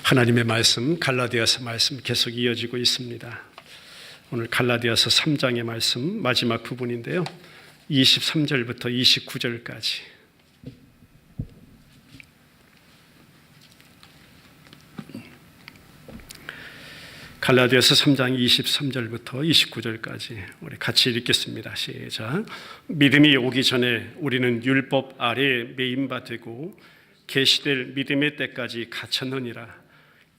하나님의 말씀, 갈라디아서 말씀 계속 이어지고 있습니다. 오늘 갈라디아서 3장의 말씀 마지막 부분인데요, 23절부터 29절까지 갈라디아서 3장 23절부터 29절까지 우리 같이 읽겠습니다. 시작. 믿음이 오기 전에 우리는 율법 아래에 매인 바 되고 계시될 믿음의 때까지 갇혔느니라.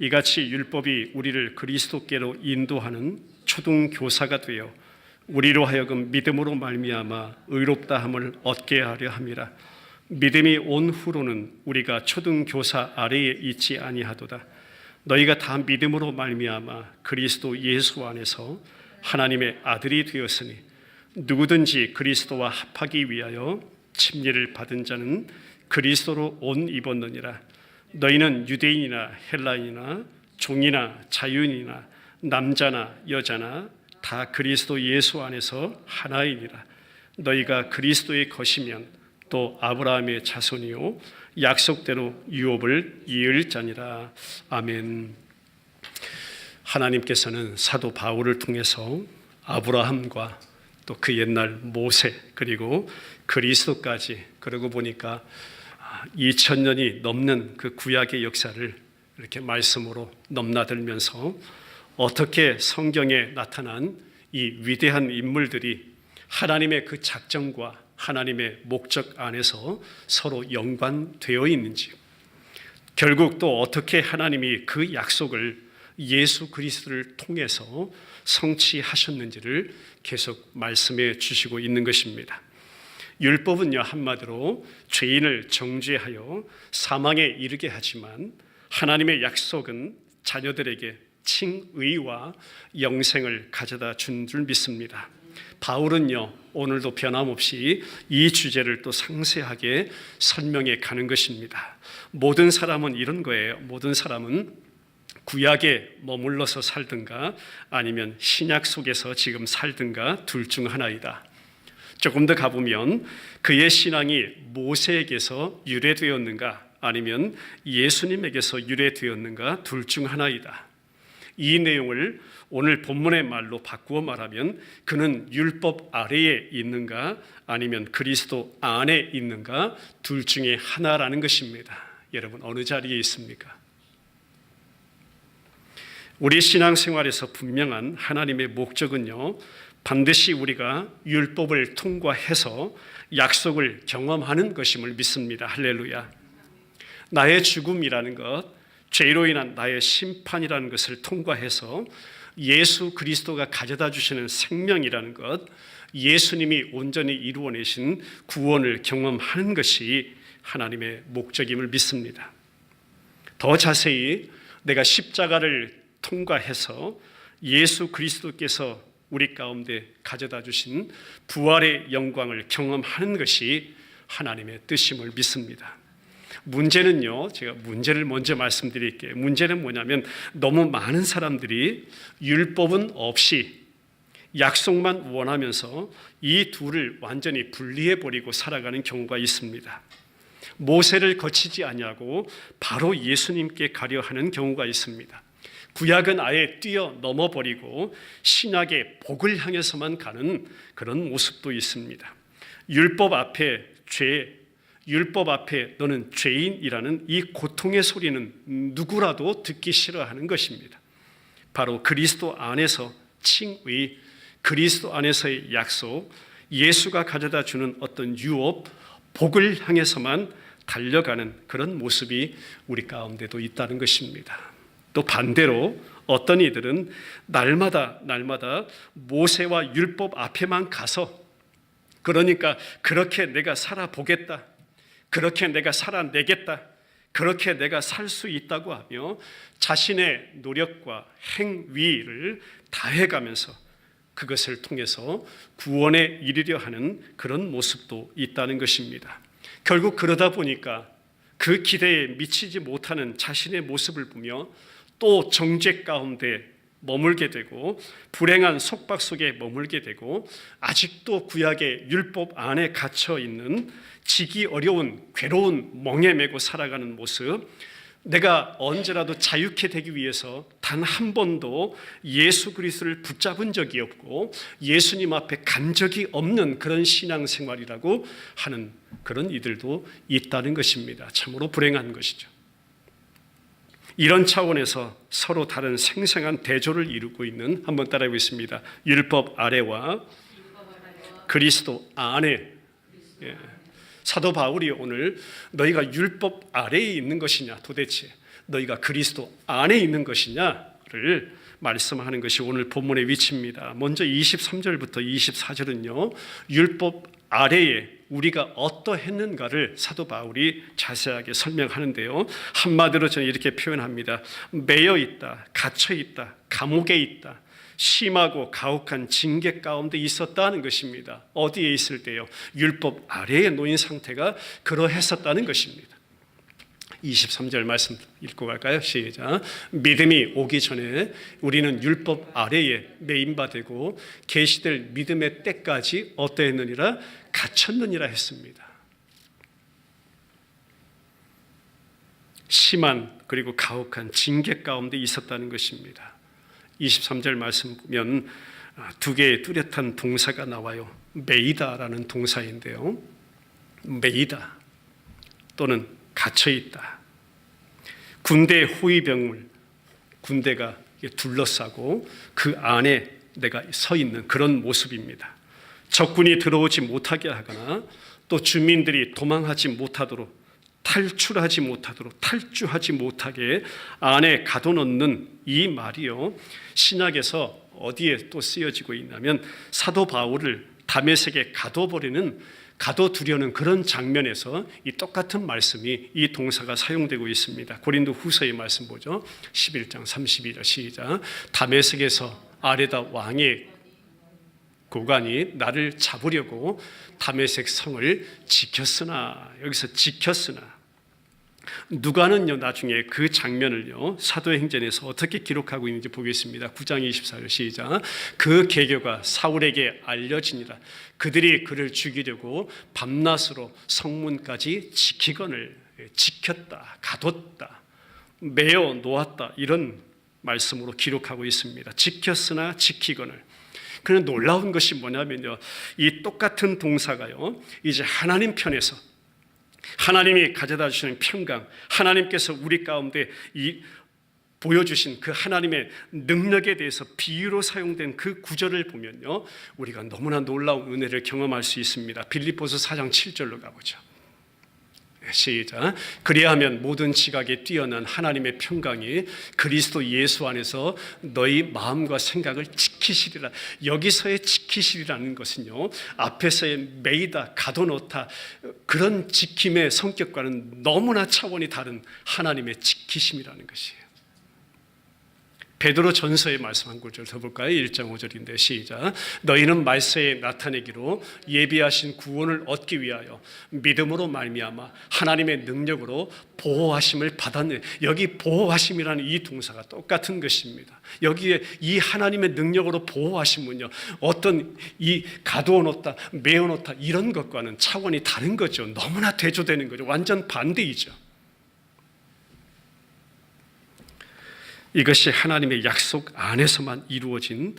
이같이 율법이 우리를 그리스도께로 인도하는 초등 교사가 되어 우리로 하여금 믿음으로 말미암아 의롭다 함을 얻게 하려 함이라. 믿음이 온 후로는 우리가 초등 교사 아래에 있지 아니하도다. 너희가 다 믿음으로 말미암아 그리스도 예수 안에서 하나님의 아들이 되었으니 누구든지 그리스도와 합하기 위하여 침례를 받은 자는 그리스도로 옷 입었느니라. 너희는 유대인이나 헬라인이나 종이나 자유인이나 남자나 여자나 다 그리스도 예수 안에서 하나이니라. 너희가 그리스도의 것이면 또 아브라함의 자손이요 약속대로 유업을 이을 자니라. 아멘. 하나님께서는 사도 바울을 통해서 아브라함과 또 그 옛날 모세 그리고 그리스도까지, 그러고 보니까 2000년이 넘는 그 구약의 역사를 이렇게 말씀으로 넘나들면서 어떻게 성경에 나타난 이 위대한 인물들이 하나님의 그 작정과 하나님의 목적 안에서 서로 연관되어 있는지, 결국 또 어떻게 하나님이 그 약속을 예수 그리스도를 통해서 성취하셨는지를 계속 말씀해 주시고 있는 것입니다. 율법은요, 한마디로 죄인을 정죄하여 사망에 이르게 하지만 하나님의 약속은 자녀들에게 칭의와 영생을 가져다 준 줄 믿습니다. 바울은요, 오늘도 변함없이 이 주제를 또 상세하게 설명해 가는 것입니다. 모든 사람은 이런 거예요. 모든 사람은 구약에 머물러서 살든가 아니면 신약 속에서 지금 살든가 둘 중 하나이다. 조금 더 가보면 그의 신앙이 모세에게서 유래되었는가 아니면 예수님에게서 유래되었는가 둘 중 하나이다. 이 내용을 오늘 본문의 말로 바꾸어 말하면 그는 율법 아래에 있는가 아니면 그리스도 안에 있는가 둘 중에 하나라는 것입니다. 여러분, 어느 자리에 있습니까? 우리 신앙생활에서 분명한 하나님의 목적은요, 반드시 우리가 율법을 통과해서 약속을 경험하는 것임을 믿습니다. 할렐루야. 나의 죽음이라는 것, 죄로 인한 나의 심판이라는 것을 통과해서 예수 그리스도가 가져다 주시는 생명이라는 것, 예수님이 온전히 이루어내신 구원을 경험하는 것이 하나님의 목적임을 믿습니다. 더 자세히 내가 십자가를 통과해서 예수 그리스도께서 우리 가운데 가져다 주신 부활의 영광을 경험하는 것이 하나님의 뜻임을 믿습니다. 문제는요, 제가 문제를 먼저 말씀드릴게요. 문제는 뭐냐면 너무 많은 사람들이 율법은 없이 약속만 원하면서 이 둘을 완전히 분리해버리고 살아가는 경우가 있습니다. 모세를 거치지 아니하고 바로 예수님께 가려 하는 경우가 있습니다. 구약은 아예 뛰어넘어버리고 신약의 복을 향해서만 가는 그런 모습도 있습니다. 율법 앞에 율법 앞에 너는 죄인이라는 이 고통의 소리는 누구라도 듣기 싫어하는 것입니다. 바로 그리스도 안에서 칭의, 그리스도 안에서의 약속, 예수가 가져다 주는 어떤 유업, 복을 향해서만 달려가는 그런 모습이 우리 가운데도 있다는 것입니다. 또 반대로 어떤 이들은 날마다 모세와 율법 앞에만 가서, 그러니까 그렇게 내가 살아보겠다, 그렇게 내가 살아내겠다, 그렇게 내가 살 수 있다고 하며 자신의 노력과 행위를 다해가면서 그것을 통해서 구원에 이르려 하는 그런 모습도 있다는 것입니다. 결국 그러다 보니까 그 기대에 미치지 못하는 자신의 모습을 보며 또 정죄 가운데 머물게 되고 불행한 속박 속에 머물게 되고 아직도 구약의 율법 안에 갇혀 있는 지기 어려운 괴로운 멍에 메고 살아가는 모습, 내가 언제라도 자유케 되기 위해서 단 한 번도 예수 그리스도를 붙잡은 적이 없고 예수님 앞에 간 적이 없는 그런 신앙생활이라고 하는 그런 이들도 있다는 것입니다. 참으로 불행한 것이죠. 이런 차원에서 서로 다른 생생한 대조를 이루고 있는, 한번 따라해 보겠습니다. 율법 아래와 그리스도 안에. 예. 사도 바울이 오늘 너희가 율법 아래에 있는 것이냐, 도대체 너희가 그리스도 안에 있는 것이냐를 말씀하는 것이 오늘 본문의 위치입니다. 먼저 23절부터 24절은요, 율법 아래에 우리가 어떠했는가를 사도 바울이 자세하게 설명하는데요, 한마디로 저는 이렇게 표현합니다. 매여 있다, 갇혀 있다, 감옥에 있다, 심하고 가혹한 징계 가운데 있었다는 것입니다. 어디에 있을 때요? 율법 아래에 놓인 상태가 그러했었다는 것입니다. 23절 말씀 읽고 갈까요? 시작. 믿음이 오기 전에 우리는 율법 아래에 매인바되고 계시될 믿음의 때까지 어떠했느니라? 갇혔느니라 했습니다. 심한 그리고 가혹한 징계 가운데 있었다는 것입니다. 23절 말씀 보면 두 개의 뚜렷한 동사가 나와요. 매이다라는 동사인데요, 매이다 또는 갇혀있다. 군대의 호위병을 군대가 둘러싸고 그 안에 내가 서 있는 그런 모습입니다. 적군이 들어오지 못하게 하거나 또 주민들이 도망하지 못하도록, 탈출하지 못하도록, 탈주하지 못하게 안에 가둬놓는 이 말이요, 신약에서 어디에 또 쓰여지고 있냐면 사도 바울을 다메섹에 가둬두려는 그런 장면에서 이 똑같은 말씀이, 이 동사가 사용되고 있습니다. 고린도 후서의 말씀 보죠. 11장 32절 시작. 다메섹에서 아레다 왕의 고관이 나를 잡으려고 다메섹 성을 지켰으나, 여기서 지켰으나, 누가는요 나중에 그 장면을요 사도행전에서 어떻게 기록하고 있는지 보겠습니다. 9장 24절 시작. 그 계교가 사울에게 알려지니라. 그들이 그를 죽이려고 밤낮으로 성문까지 지키거늘, 지켰다, 가뒀다, 매어 놓았다, 이런 말씀으로 기록하고 있습니다. 지켰으나 지키거늘. 그런 놀라운 것이 뭐냐면요, 이 똑같은 동사가요 이제 하나님 편에서 하나님이 가져다 주시는 평강, 하나님께서 우리 가운데 보여주신 그 하나님의 능력에 대해서 비유로 사용된 그 구절을 보면요, 우리가 너무나 놀라운 은혜를 경험할 수 있습니다. 빌립보서 4장 7절로 가보죠. 시작. 그리하면 모든 지각에 뛰어난 하나님의 평강이 그리스도 예수 안에서 너희 마음과 생각을 지키시리라. 여기서의 지키시리라는 것은요, 앞에서의 매이다, 가둬놓다, 그런 지킴의 성격과는 너무나 차원이 다른 하나님의 지키심이라는 것이에요. 베드로 전서의 말씀 한 구절 더 볼까요? 1장 5절인데 시작. 너희는 말세에 나타내기로 예비하신 구원을 얻기 위하여 믿음으로 말미암아 하나님의 능력으로 보호하심을 받았네. 여기 보호하심이라는 이 동사가 똑같은 것입니다. 여기에 이 하나님의 능력으로 보호하심은요, 어떤 이 가두어 놓다, 메어 놓다 이런 것과는 차원이 다른 거죠. 너무나 대조되는 거죠. 완전 반대이죠. 이것이 하나님의 약속 안에서만 이루어진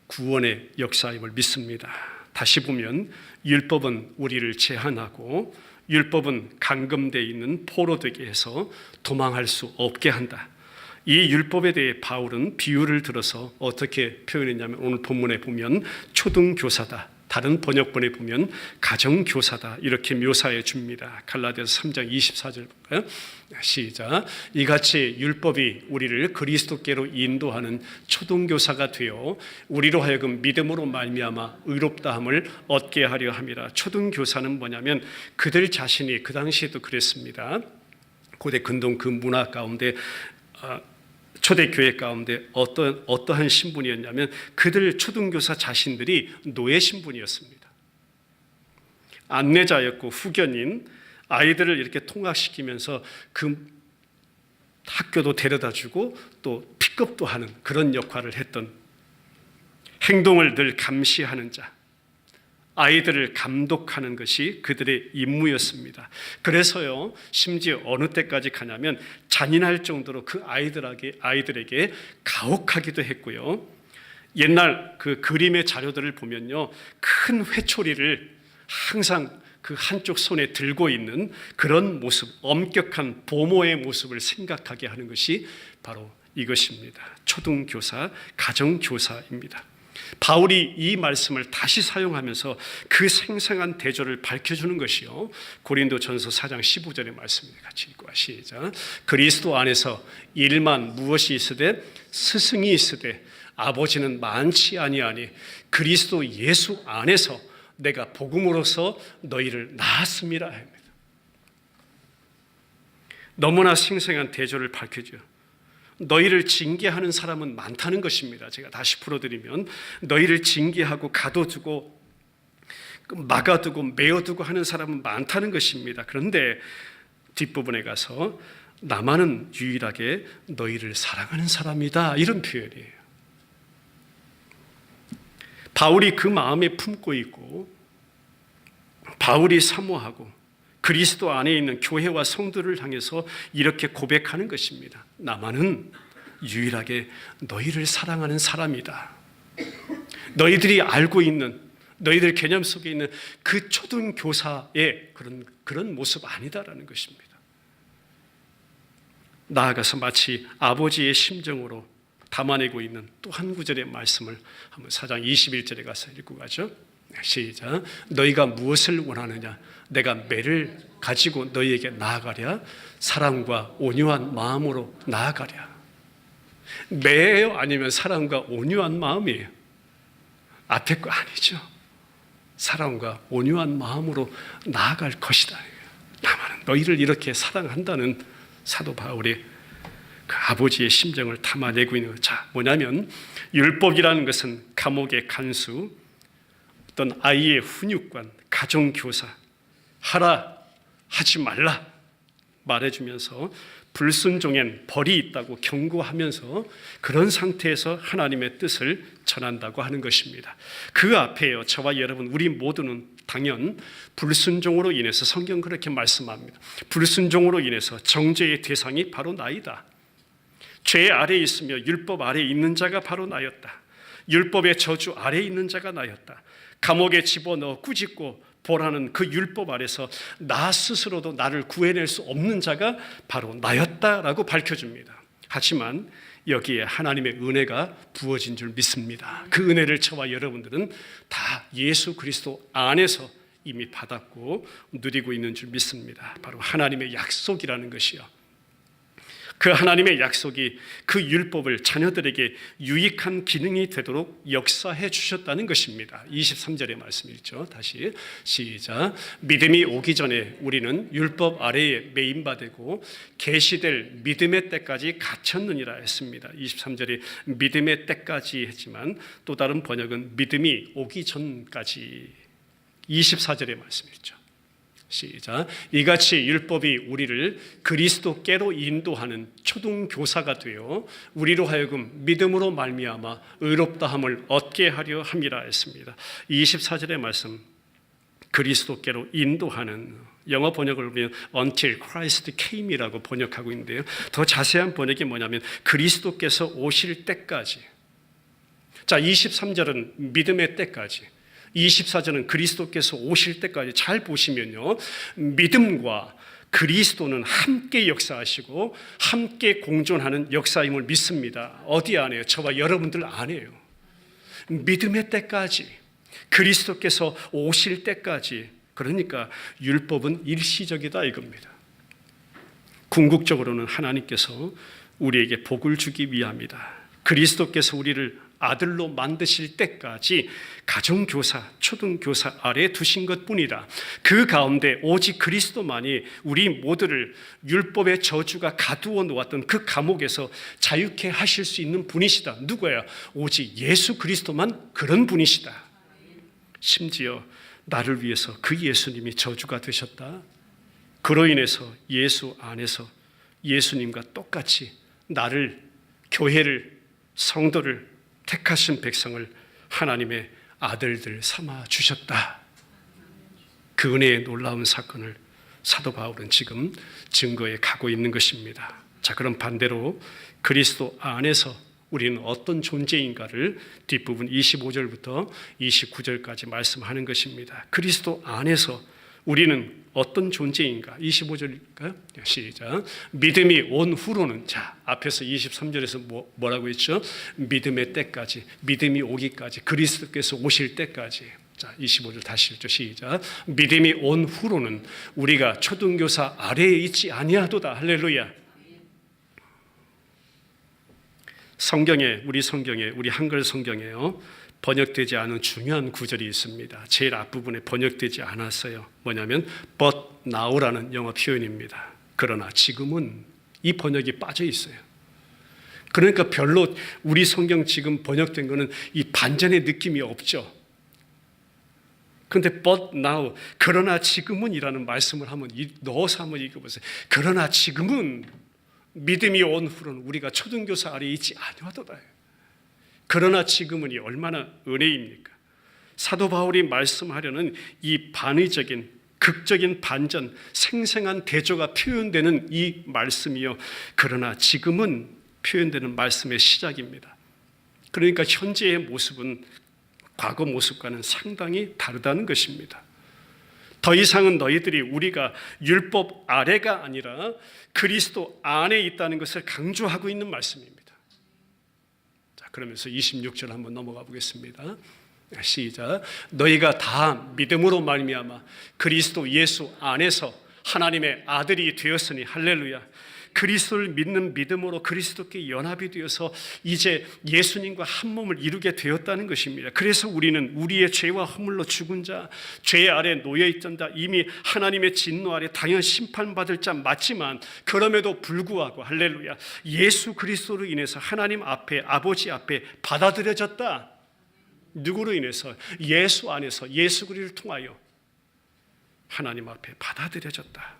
구원의 역사임을 믿습니다. 다시 보면 율법은 우리를 제한하고 율법은 감금되어 있는 포로되게 해서 도망할 수 없게 한다. 이 율법에 대해 바울은 비유를 들어서 어떻게 표현했냐면 오늘 본문에 보면 초등교사다, 다른 번역본에 보면 가정교사다, 이렇게 묘사해 줍니다. 갈라디아서 3장 24절 볼까요? 시작. 이같이 율법이 우리를 그리스도께로 인도하는 초등교사가 되어 우리로 하여금 믿음으로 말미암아 의롭다함을 얻게 하려 함이라. 초등교사는 뭐냐면 그들 자신이 그 당시에도 그랬습니다. 고대 근동 그 문화 가운데 초대교회 가운데 어떠한 신분이었냐면 그들 초등교사 자신들이 노예 신분이었습니다. 안내자였고 후견인, 아이들을 이렇게 통학시키면서 그 학교도 데려다주고 또 픽업도 하는 그런 역할을 했던, 행동을 늘 감시하는 자, 아이들을 감독하는 것이 그들의 임무였습니다. 그래서요, 심지어 어느 때까지 가냐면 잔인할 정도로 그 아이들에게 가혹하기도 했고요. 옛날 그 그림의 자료들을 보면요, 큰 회초리를 항상 그 한쪽 손에 들고 있는 그런 모습, 엄격한 보모의 모습을 생각하게 하는 것이 바로 이것입니다. 초등교사, 가정교사입니다. 바울이 이 말씀을 다시 사용하면서 그 생생한 대조를 밝혀주는 것이요, 고린도전서 4장 15절의 말씀입니다. 같이 읽고 시작. 그리스도 안에서 일만 무엇이 있으되 스승이 있으되 아버지는 많지 아니하니 그리스도 예수 안에서 내가 복음으로써 너희를 낳았음이라 합니다. 너무나 생생한 대조를 밝혀줘. 너희를 징계하는 사람은 많다는 것입니다. 제가 다시 풀어드리면, 너희를 징계하고 가둬두고 막아두고 메어두고 하는 사람은 많다는 것입니다. 그런데 뒷부분에 가서 나만은 유일하게 너희를 사랑하는 사람이다, 이런 표현이에요. 바울이 그 마음에 품고 있고 바울이 사모하고 그리스도 안에 있는 교회와 성도를 향해서 이렇게 고백하는 것입니다. 나만은 유일하게 너희를 사랑하는 사람이다. 너희들이 알고 있는, 너희들 개념 속에 있는 그 초등교사의 그런 모습 아니다라는 것입니다. 나아가서 마치 아버지의 심정으로 담아내고 있는 또 한 구절의 말씀을 한번 4장 21절에 가서 읽고 가죠. 시작. 너희가 무엇을 원하느냐? 내가 매를 가지고 너희에게 나아가랴? 사랑과 온유한 마음으로 나아가랴? 매예요? 아니면 사랑과 온유한 마음이에요? 앞에 거 아니죠. 사랑과 온유한 마음으로 나아갈 것이다. 나만은 너희를 이렇게 사랑한다는 사도 바울의 그 아버지의 심정을 담아내고 있는 것. 자, 뭐냐면 율법이라는 것은 감옥의 간수, 어떤 아이의 훈육관, 가정교사, 하라 하지 말라 말해주면서 불순종엔 벌이 있다고 경고하면서 그런 상태에서 하나님의 뜻을 전한다고 하는 것입니다. 그 앞에요, 저와 여러분 우리 모두는 당연 불순종으로 인해서, 성경 그렇게 말씀합니다. 불순종으로 인해서 정죄의 대상이 바로 나이다. 죄 아래에 있으며 율법 아래에 있는 자가 바로 나였다. 율법의 저주 아래에 있는 자가 나였다. 감옥에 집어넣어 꾸짖고 보라는 그 율법 아래서 나 스스로도 나를 구해낼 수 없는 자가 바로 나였다라고 밝혀줍니다. 하지만 여기에 하나님의 은혜가 부어진 줄 믿습니다. 그 은혜를 저와 여러분들은 다 예수 그리스도 안에서 이미 받았고 누리고 있는 줄 믿습니다. 바로 하나님의 약속이라는 것이요, 그 하나님의 약속이 그 율법을 자녀들에게 유익한 기능이 되도록 역사해 주셨다는 것입니다. 23절의 말씀 읽죠. 다시 시작. 믿음이 오기 전에 우리는 율법 아래에 매인바되고 계시될 믿음의 때까지 갇혔느니라 했습니다. 23절이 믿음의 때까지 했지만 또 다른 번역은 믿음이 오기 전까지. 24절의 말씀 읽죠. 시작. 이같이 율법이 우리를 그리스도께로 인도하는 초등교사가 되어 우리로 하여금 믿음으로 말미암아 의롭다함을 얻게 하려 함이라 했습니다. 24절의 말씀, 그리스도께로 인도하는, 영어 번역을 보면 until Christ came이라고 번역하고 있는데요, 더 자세한 번역이 뭐냐면 그리스도께서 오실 때까지. 자, 23절은 믿음의 때까지, 24절은 그리스도께서 오실 때까지. 잘 보시면요, 믿음과 그리스도는 함께 역사하시고 함께 공존하는 역사임을 믿습니다. 어디 안에요? 저와 여러분들 안에요. 믿음의 때까지, 그리스도께서 오실 때까지. 그러니까 율법은 일시적이다 이겁니다. 궁극적으로는 하나님께서 우리에게 복을 주기 위함이다. 그리스도께서 우리를 아들로 만드실 때까지 가정교사, 초등교사 아래에 두신 것뿐이다. 그 가운데 오직 그리스도만이 우리 모두를 율법의 저주가 가두어 놓았던 그 감옥에서 자유케 하실 수 있는 분이시다. 누구야? 오직 예수 그리스도만 그런 분이시다. 심지어 나를 위해서 그 예수님이 저주가 되셨다. 그로 인해서 예수 안에서 예수님과 똑같이 나를, 교회를, 성도를, 택하신 백성을 하나님의 아들들 삼아 주셨다. 그 은혜의 놀라운 사건을 사도 바울은 지금 증거해 가고 있는 것입니다. 자, 그럼 반대로 그리스도 안에서 우리는 어떤 존재인가를 뒷부분 25절부터 29절까지 말씀하는 것입니다. 그리스도 안에서 우리는 어떤 존재인가? 25절일까요? 시작. 믿음이 온 후로는, 자, 앞에서 23절에서 뭐라고 했죠? 믿음의 때까지, 믿음이 오기까지, 그리스도께서 오실 때까지. 자, 25절 다시 읽죠. 시작. 믿음이 온 후로는 우리가 초등교사 아래에 있지 아니하도다. 할렐루야. 성경에, 우리 한글 성경에요, 번역되지 않은 중요한 구절이 있습니다. 제일 앞부분에 번역되지 않았어요. 뭐냐면 but now라는 영어 표현입니다. 그러나 지금은, 이 번역이 빠져 있어요. 그러니까 별로 우리 성경 지금 번역된 거는 이 반전의 느낌이 없죠. 그런데 but now, 그러나 지금은이라는 말씀을 한번 넣어서 한번 읽어보세요. 그러나 지금은 믿음이 온 후로는 우리가 초등교사 아래에 있지 아니하도다. 그러나 지금은이 얼마나 은혜입니까? 사도 바울이 말씀하려는 이 반의적인, 극적인 반전, 생생한 대조가 표현되는 이 말씀이요, 그러나 지금은 표현되는 말씀의 시작입니다. 그러니까 현재의 모습은 과거 모습과는 상당히 다르다는 것입니다. 더 이상은 너희들이 우리가 율법 아래가 아니라 그리스도 안에 있다는 것을 강조하고 있는 말씀입니다. 자, 그러면서 26절 한번 넘어가 보겠습니다. 시작. 너희가 다 믿음으로 말미암아 그리스도 예수 안에서 하나님의 아들이 되었으니, 할렐루야. 그리스도를 믿는 믿음으로 그리스도께 연합이 되어서 이제 예수님과 한 몸을 이루게 되었다는 것입니다. 그래서 우리는 우리의 죄와 허물로 죽은 자, 죄 아래 놓여있던 자, 이미 하나님의 진노 아래 당연 심판받을 자 맞지만, 그럼에도 불구하고 할렐루야, 예수 그리스도로 인해서 하나님 앞에, 아버지 앞에 받아들여졌다. 누구로 인해서? 예수 안에서, 예수 그리스도를 통하여 하나님 앞에 받아들여졌다.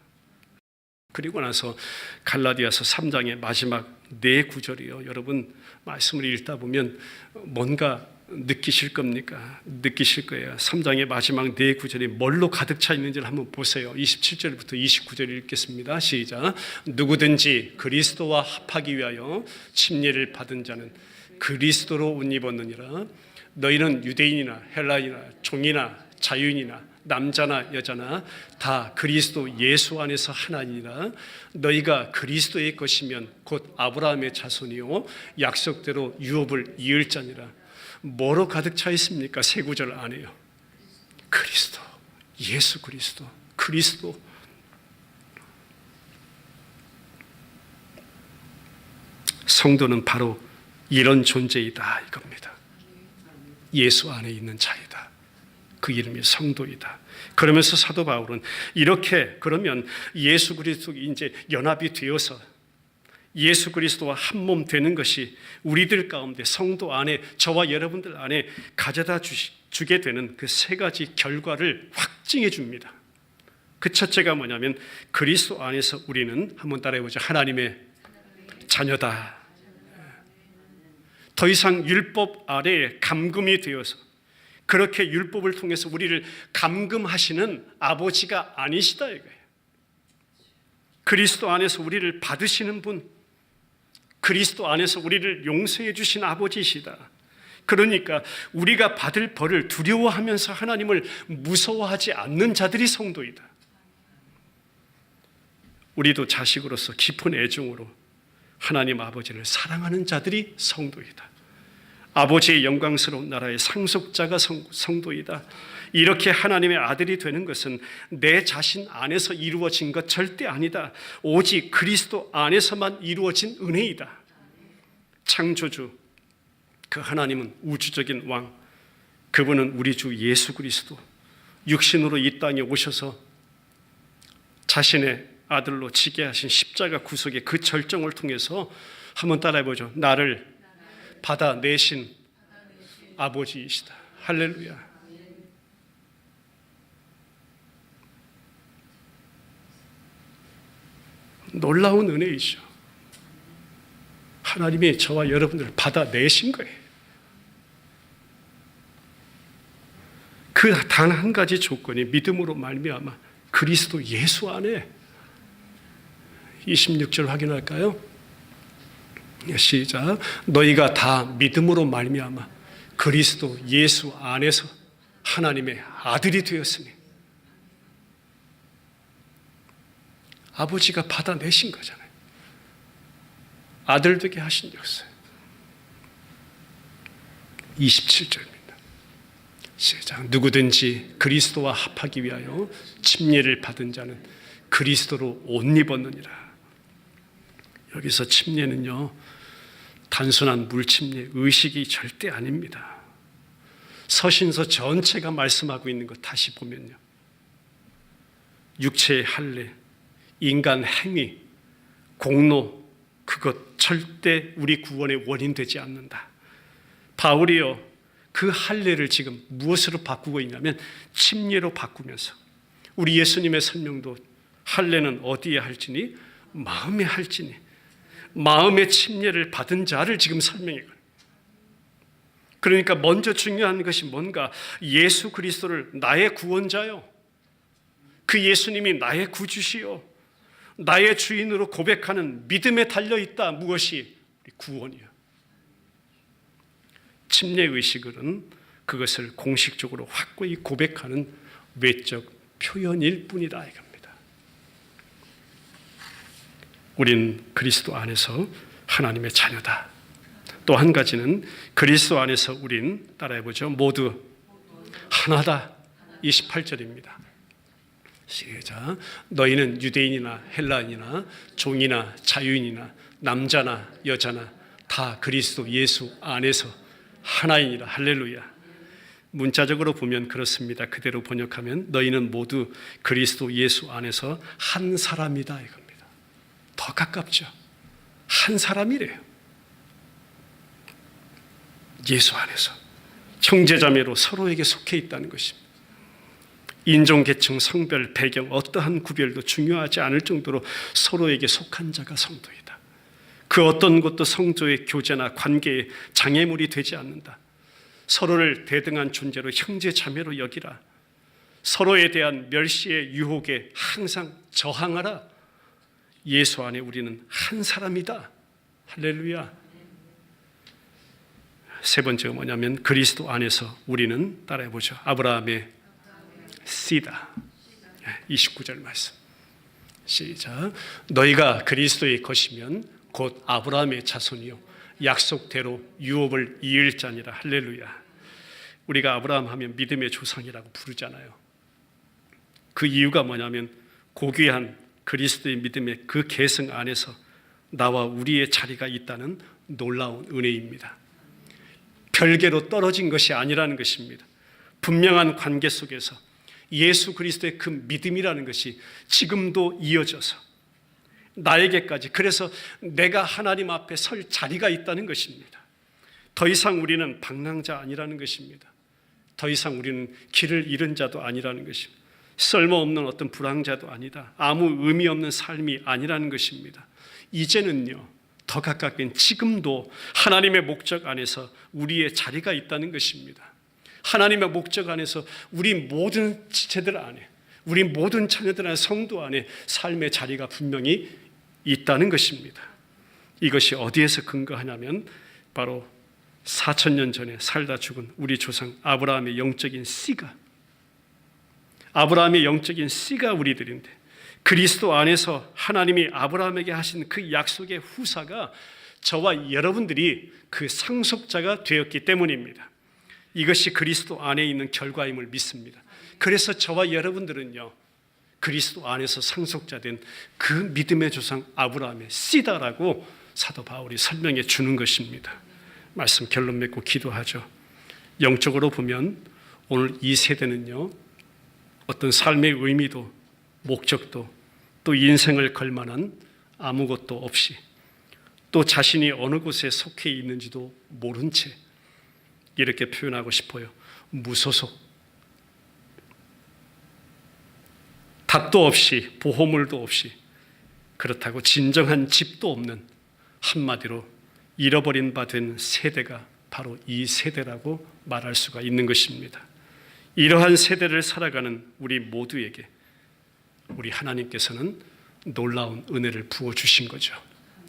그리고 나서 갈라디아서 3장의 마지막 4구절이요. 여러분 말씀을 읽다 보면 뭔가 느끼실 겁니까? 느끼실 거예요. 3장의 마지막 4구절이 뭘로 가득 차 있는지를 한번 보세요. 27절부터 29절 읽겠습니다. 시작. 누구든지 그리스도와 합하기 위하여 침례를 받은 자는 그리스도로 옷 입었느니라. 너희는 유대인이나 헬라인이나 종이나 자유인이나 남자나 여자나 다 그리스도 예수 안에서 하나니라. 너희가 그리스도의 것이면 곧 아브라함의 자손이요 약속대로 유업을 이을 자니라. 뭐로 가득 차 있습니까? 3구절 안에요. 그리스도, 예수 그리스도, 그리스도. 성도는 바로 이런 존재이다 이겁니다. 예수 안에 있는 자이다. 그 이름이 성도이다. 그러면서 사도 바울은 이렇게, 그러면 예수 그리스도 이제 연합이 되어서 예수 그리스도와 한 몸 되는 것이 우리들 가운데, 성도 안에, 저와 여러분들 안에 가져다 주게 되는 그 3가지 결과를 확증해 줍니다. 그 첫째가 뭐냐면 그리스도 안에서 우리는, 한번 따라해보죠, 하나님의 자녀다. 더 이상 율법 아래에 감금이 되어서, 그렇게 율법을 통해서 우리를 감금하시는 아버지가 아니시다 이거예요. 그리스도 안에서 우리를 받으시는 분, 그리스도 안에서 우리를 용서해 주신 아버지이시다. 그러니까 우리가 받을 벌을 두려워하면서 하나님을 무서워하지 않는 자들이 성도이다. 우리도 자식으로서 깊은 애정으로 하나님 아버지를 사랑하는 자들이 성도이다. 아버지의 영광스러운 나라의 상속자가 성도이다. 이렇게 하나님의 아들이 되는 것은 내 자신 안에서 이루어진 것 절대 아니다. 오직 그리스도 안에서만 이루어진 은혜이다. 창조주, 그 하나님은 우주적인 왕, 그분은 우리 주 예수 그리스도, 육신으로 이 땅에 오셔서 자신의 아들로 지게 하신 십자가 구속의 그 절정을 통해서, 한번 따라해보죠, 나를 받아내신 아버지이시다. 할렐루야. 놀라운 은혜이죠. 하나님이 저와 여러분들을 받아내신 거예요. 그 그 단 한 가지 조건이 믿음으로 말미암아 그리스도 예수 안에. 26절 확인할까요? 시작. 너희가 다 믿음으로 말미암아 그리스도 예수 안에서 하나님의 아들이 되었으니. 아버지가 받아내신 거잖아요. 아들 되게 하신 역사. 27절입니다. 시작. 누구든지 그리스도와 합하기 위하여 침례를 받은 자는 그리스도로 옷 입었느니라. 여기서 침례는요, 단순한 물침례, 의식이 절대 아닙니다. 서신서 전체가 말씀하고 있는 것 다시 보면요, 육체의 할례, 인간 행위, 공로, 그것 절대 우리 구원의 원인 되지 않는다. 바울이요, 그 할례를 지금 무엇으로 바꾸고 있냐면 침례로 바꾸면서, 우리 예수님의 설명도 할례는 어디에 할지니 마음에 할지니, 마음의 침례를 받은 자를 지금 설명해요. 그러니까 먼저 중요한 것이 뭔가, 예수 그리스도를 나의 구원자요, 그 예수님이 나의 구주시요, 나의 주인으로 고백하는 믿음에 달려있다. 무엇이? 구원이요. 침례의식은 그것을 공식적으로 확고히 고백하는 외적 표현일 뿐이다 이겁니다. 우린 그리스도 안에서 하나님의 자녀다. 또 한 가지는 그리스도 안에서 우린, 따라해보죠, 모두 하나다. 28절입니다. 시작. 너희는 유대인이나 헬라인이나 종이나 자유인이나 남자나 여자나 다 그리스도 예수 안에서 하나이니라. 할렐루야. 문자적으로 보면 그렇습니다. 그대로 번역하면 너희는 모두 그리스도 예수 안에서 한 사람이다 이겁니다. 더 가깝죠. 한 사람이래요. 예수 안에서 형제자매로 서로에게 속해 있다는 것입니다. 인종, 계층, 성별, 배경 어떠한 구별도 중요하지 않을 정도로 서로에게 속한 자가 성도이다. 그 어떤 것도 성도의 교제나 관계에 장애물이 되지 않는다. 서로를 대등한 존재로 형제 자매로 여기라. 서로에 대한 멸시의 유혹에 항상 저항하라. 예수 안에 우리는 한 사람이다. 할렐루야. 세 번째가 뭐냐면 그리스도 안에서 우리는, 따라해보죠, 아브라함의 씨다. 29절 말씀. 시작. 너희가 그리스도의 것이면 곧 아브라함의 자손이요 약속대로 유업을 이을 자니라. 할렐루야. 우리가 아브라함 하면 믿음의 조상이라고 부르잖아요. 그 이유가 뭐냐면 고귀한 그리스도의 믿음의 그 계승 안에서 나와 우리의 자리가 있다는 놀라운 은혜입니다. 별개로 떨어진 것이 아니라는 것입니다. 분명한 관계 속에서 예수 그리스도의 그 믿음이라는 것이 지금도 이어져서 나에게까지, 그래서 내가 하나님 앞에 설 자리가 있다는 것입니다. 더 이상 우리는 방랑자 아니라는 것입니다. 더 이상 우리는 길을 잃은 자도 아니라는 것입니다. 쓸모없는 어떤 불황자도 아니다. 아무 의미 없는 삶이 아니라는 것입니다. 이제는요, 더 가깝게 지금도 하나님의 목적 안에서 우리의 자리가 있다는 것입니다. 하나님의 목적 안에서 우리 모든 지체들 안에, 우리 모든 자녀들 안에, 성도 안에 삶의 자리가 분명히 있다는 것입니다. 이것이 어디에서 근거하냐면 바로 4,000년 전에 살다 죽은 우리 조상 아브라함의 영적인 씨가, 아브라함의 영적인 씨가 우리들인데, 그리스도 안에서 하나님이 아브라함에게 하신 그 약속의 후사가 저와 여러분들이 그 상속자가 되었기 때문입니다. 이것이 그리스도 안에 있는 결과임을 믿습니다. 그래서 저와 여러분들은요, 그리스도 안에서 상속자된 그 믿음의 조상 아브라함의 씨다라고 사도 바울이 설명해 주는 것입니다. 말씀 결론 맺고 기도하죠. 영적으로 보면 오늘 이 세대는요, 어떤 삶의 의미도 목적도 또 인생을 걸 만한 아무것도 없이, 또 자신이 어느 곳에 속해 있는지도 모른 채, 이렇게 표현하고 싶어요, 무소속, 답도 없이 보호물도 없이, 그렇다고 진정한 집도 없는, 한마디로 잃어버린 바 된 세대가 바로 이 세대라고 말할 수가 있는 것입니다. 이러한 세대를 살아가는 우리 모두에게 우리 하나님께서는 놀라운 은혜를 부어주신 거죠.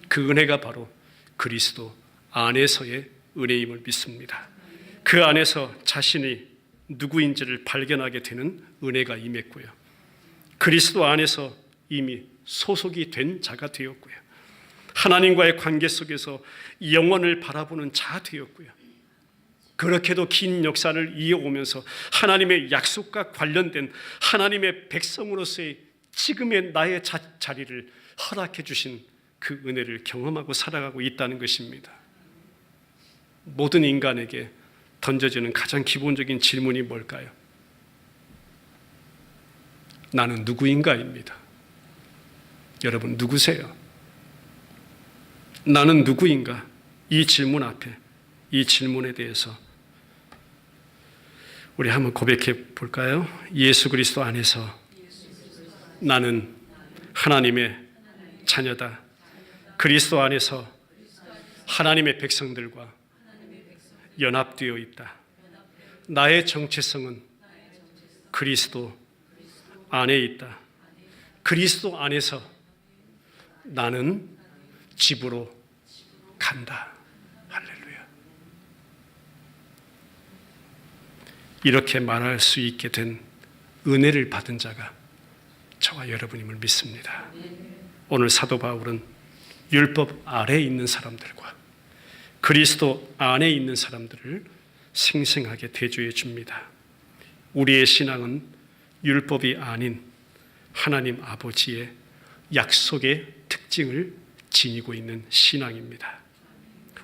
그 은혜가 바로 그리스도 안에서의 은혜임을 믿습니다. 그 안에서 자신이 누구인지를 발견하게 되는 은혜가 임했고요. 그리스도 안에서 이미 소속이 된 자가 되었고요. 하나님과의 관계 속에서 영원을 바라보는 자 되었고요. 그렇게도 긴 역사를 이어오면서 하나님의 약속과 관련된 하나님의 백성으로서의 지금의 나의 자리를 허락해 주신 그 은혜를 경험하고 살아가고 있다는 것입니다. 모든 인간에게 던져지는 가장 기본적인 질문이 뭘까요? 나는 누구인가입니다. 여러분 누구세요? 나는 누구인가? 이 질문 앞에, 이 질문에 대해서 우리 한번 고백해 볼까요? 예수 그리스도 안에서 나는 하나님의 자녀다. 그리스도 안에서 하나님의 백성들과 연합되어 있다. 나의 정체성은 그리스도 안에 있다. 그리스도 안에서 나는 집으로 간다. 할렐루야. 이렇게 말할 수 있게 된 은혜를 받은 자가 저와 여러분임을 믿습니다. 오늘 사도 바울은 율법 아래에 있는 사람들과 그리스도 안에 있는 사람들을 생생하게 대조해 줍니다. 우리의 신앙은 율법이 아닌 하나님 아버지의 약속의 특징을 지니고 있는 신앙입니다.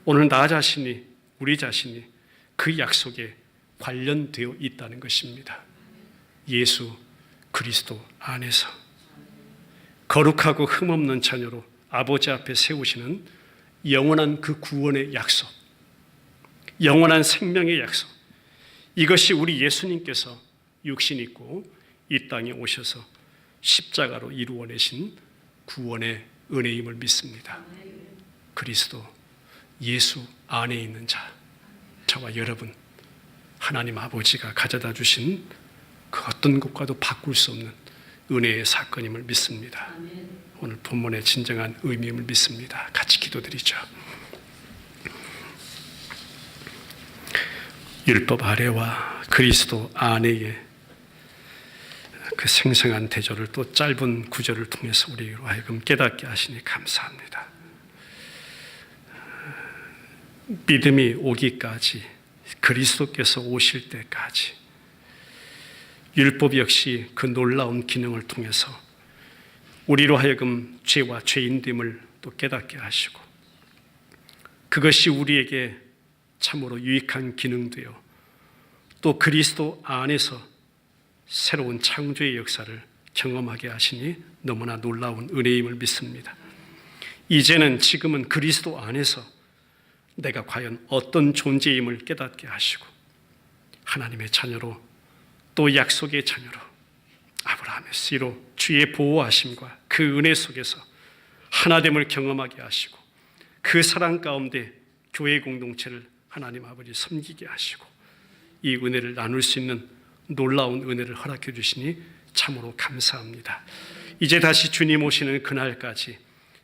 오늘 나 자신이, 우리 자신이 그 약속에 관련되어 있다는 것입니다. 예수 그리스도 안에서 거룩하고 흠없는 자녀로 아버지 앞에 세우시는 영원한 그 구원의 약속, 영원한 생명의 약속, 이것이 우리 예수님께서 육신 입고 이 땅에 오셔서 십자가로 이루어내신 구원의 은혜임을 믿습니다. 그리스도 예수 안에 있는 자, 저와 여러분, 하나님 아버지가 가져다 주신 그 어떤 것과도 바꿀 수 없는 은혜의 사건임을 믿습니다. 오늘 본문의 진정한 의미임을 믿습니다. 같이 기도드리죠. 율법 아래와 그리스도 안에의 그 생생한 대조를 또 짧은 구절을 통해서 우리로 하여금 깨닫게 하시니 감사합니다. 믿음이 오기까지, 그리스도께서 오실 때까지 율법 역시 그 놀라운 기능을 통해서 우리로 하여금 죄와 죄인됨을 또 깨닫게 하시고 그것이 우리에게 참으로 유익한 기능되어 또 그리스도 안에서 새로운 창조의 역사를 경험하게 하시니 너무나 놀라운 은혜임을 믿습니다. 이제는 지금은 그리스도 안에서 내가 과연 어떤 존재임을 깨닫게 하시고 하나님의 자녀로 또 약속의 자녀로 아브라함의 씨로 주의 보호하심과 그 은혜 속에서 하나됨을 경험하게 하시고 그 사랑 가운데 교회 공동체를 하나님 아버지 섬기게 하시고 이 은혜를 나눌 수 있는 놀라운 은혜를 허락해 주시니 참으로 감사합니다. 이제 다시 주님 오시는 그날까지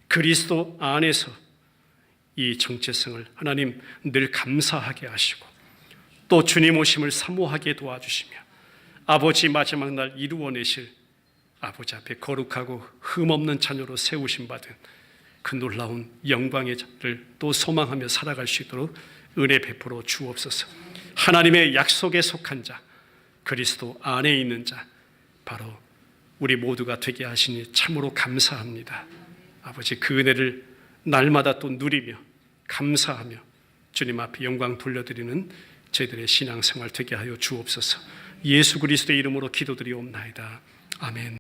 그리스도 안에서 이 정체성을 하나님 늘 감사하게 하시고 또 주님 오심을 사모하게 도와주시며 아버지 마지막 날 이루어내실 아버지 앞에 거룩하고 흠없는 자녀로 세우심 받은 그 놀라운 영광의 자를 또 소망하며 살아갈 수 있도록 은혜 베풀어 주옵소서. 하나님의 약속에 속한 자, 그리스도 안에 있는 자, 바로 우리 모두가 되게 하시니 참으로 감사합니다. 아버지 그 은혜를 날마다 또 누리며 감사하며 주님 앞에 영광 돌려드리는 저희들의 신앙생활 되게 하여 주옵소서. 예수 그리스도의 이름으로 기도드리옵나이다. 아멘.